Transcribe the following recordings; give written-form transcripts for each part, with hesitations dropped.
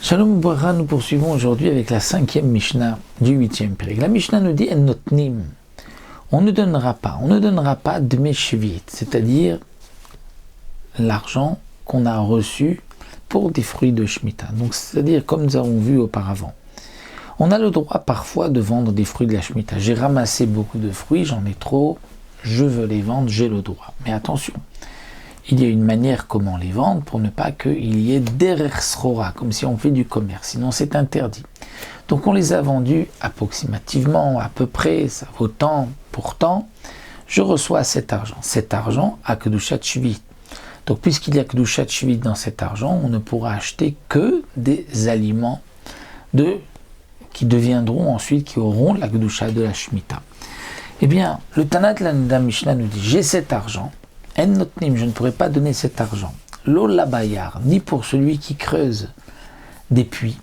Shalom Bracha, nous poursuivons aujourd'hui avec la 5e Mishnah du 8e Pérec. La Mishnah nous dit En notnim, on ne donnera pas dmei shvit, c'est-à-dire l'argent qu'on a reçu pour des fruits de Shemitah. Donc c'est-à-dire comme nous avons vu auparavant. On a le droit parfois de vendre des fruits de la Shemitah. J'ai ramassé beaucoup de fruits, j'en ai trop, je veux les vendre, j'ai le droit. Mais attention, il y a une manière comment les vendre pour ne pas qu'il y ait derer srora, comme si on fait du commerce, sinon c'est interdit. Donc on les a vendus approximativement, à peu près, ça vaut tant pour tant, je reçois cet argent. Cet argent a kedushat shvit. Donc puisqu'il y a kedushat shvit dans cet argent, on ne pourra acheter que des aliments qui deviendront ensuite, qui auront la kedusha de la Shemitah. Eh bien, le Tana de la Mishnah nous dit, j'ai cet argent, En notnim, je ne pourrais pas donner cet argent, lo labayar, ni pour celui qui creuse des puits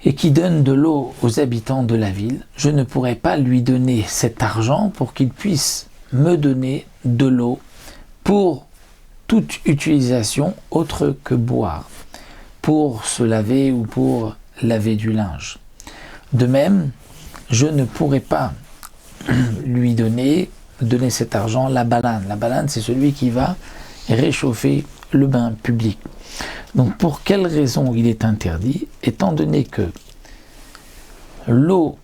et qui donne de l'eau aux habitants de la ville, je ne pourrais pas lui donner cet argent pour qu'il puisse me donner de l'eau pour toute utilisation autre que boire, pour se laver ou pour laver du linge. De même, je ne pourrais pas lui donner cet argent, la balane. La balane, c'est celui qui va réchauffer le bain public. Donc, pour quelle raison il est interdit? Étant donné que l'eau,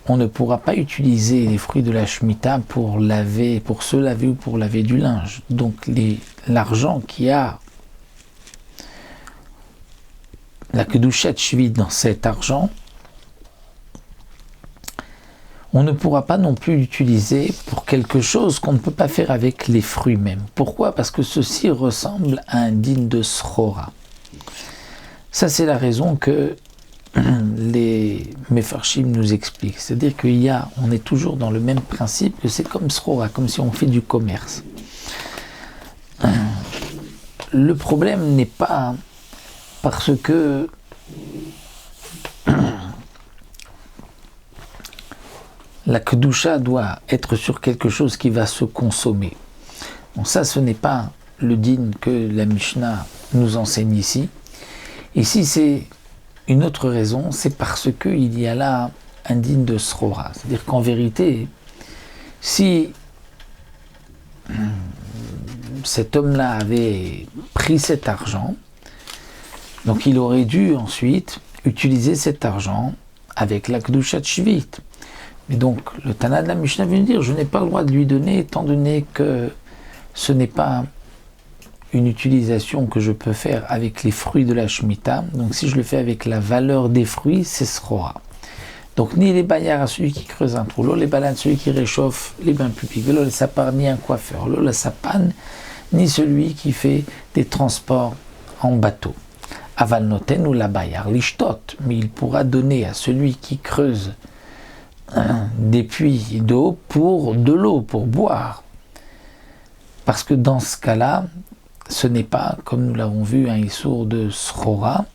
on ne pourra pas utiliser les fruits de la Shemitah pour se laver ou pour laver du linge. Donc, l'argent qui a la kedushat shvit dans cet argent, on ne pourra pas non plus l'utiliser pour quelque chose qu'on ne peut pas faire avec les fruits même. Pourquoi? Parce que ceci ressemble à un din de srora. Ça, c'est la raison que les Mefarshim nous expliquent. C'est-à-dire on est toujours dans le même principe, que c'est comme srora, comme si on fait du commerce. Le problème n'est pas parce que la kedusha doit être sur quelque chose qui va se consommer. Donc ça, ce n'est pas le din que la Mishnah nous enseigne ici. Ici, c'est une autre raison, c'est parce qu'il y a là un din de srora. C'est-à-dire qu'en vérité, si cet homme-là avait pris cet argent, donc il aurait dû ensuite utiliser cet argent avec la kedushat shvit. Mais donc, le Tana de la Mishnah vient dire, je n'ai pas le droit de lui donner, étant donné que ce n'est pas une utilisation que je peux faire avec les fruits de la Shemitah. Donc, si je le fais avec la valeur des fruits, c'est srora. Donc, ni les bayards à celui qui creuse un trou, l'eau, les balanes, celui qui réchauffe les bains publics, l'eau, le sapar, ni un coiffeur, l'eau, le sapan, ni celui qui fait des transports en bateau. Aval noten ou la bayar, l'ishtot, mais il pourra donner à celui qui creuse des puits d'eau pour de l'eau, pour boire. Parce que dans ce cas-là, ce n'est pas, comme nous l'avons vu, un issour de srora,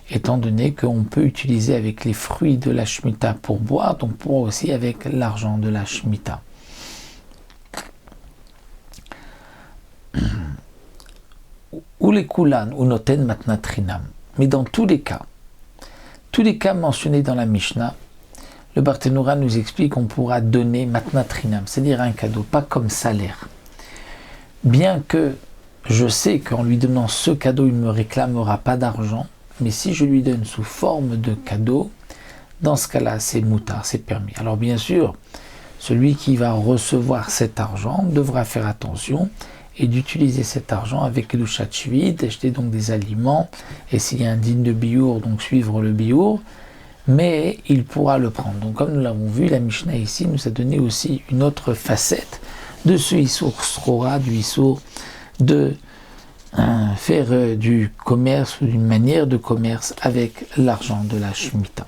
étant donné qu'on peut utiliser avec les fruits de la Shemitah pour boire, donc pour aussi avec l'argent de la Shemitah. Ou les kulan, ou noten matnatrinam. Mais dans tous les cas mentionnés dans la Mishnah, le Barthénoura nous explique qu'on pourra donner matnatrinam, c'est-à-dire un cadeau, pas comme salaire. Bien que je sais qu'en lui donnant ce cadeau, il ne me réclamera pas d'argent, mais si je lui donne sous forme de cadeau, dans ce cas-là, c'est moutard, c'est permis. Alors bien sûr, celui qui va recevoir cet argent devra faire attention et d'utiliser cet argent avec le shvit, d'acheter donc des aliments, et s'il y a un din de biour, donc suivre le biour, mais il pourra le prendre. Donc comme nous l'avons vu, la Mishnah ici nous a donné aussi une autre facette de ce issour srora, du issour de faire du commerce ou d'une manière de commerce avec l'argent de la Shemitah.